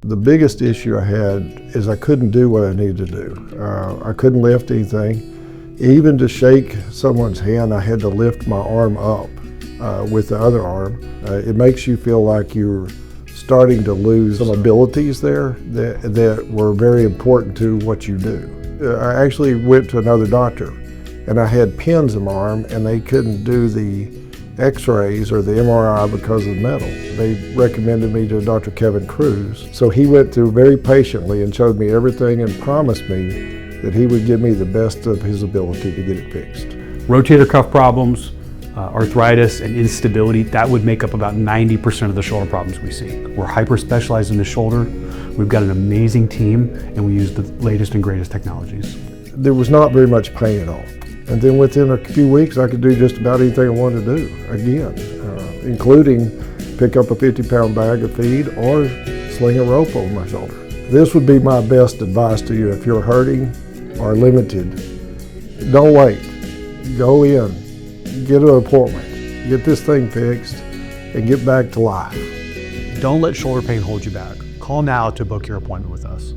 The biggest issue I had is I couldn't do what I needed to do. I couldn't lift anything. Even to shake someone's hand, I had to lift my arm up with the other arm. It makes you feel like you're starting to lose some abilities there that were very important to what you do. I actually went to another doctor, and I had pins in my arm, and they couldn't do the X-rays or the MRI because of the metal. They recommended me to Dr. Kruse. So he went through very patiently and showed me everything and promised me that he would give me the best of his ability to get it fixed. Rotator cuff problems, arthritis, and instability, that would make up about 90% of the shoulder problems we see. We're hyper-specialized in the shoulder. We've got an amazing team, and we use the latest and greatest technologies. There was not very much pain at all. And then within a few weeks, I could do just about anything I wanted to do again, including pick up a 50-pound bag of feed or sling a rope over my shoulder. This would be my best advice to you if you're hurting or limited. Don't wait. Go in, get an appointment, get this thing fixed, and get back to life. Don't let shoulder pain hold you back. Call now to book your appointment with us.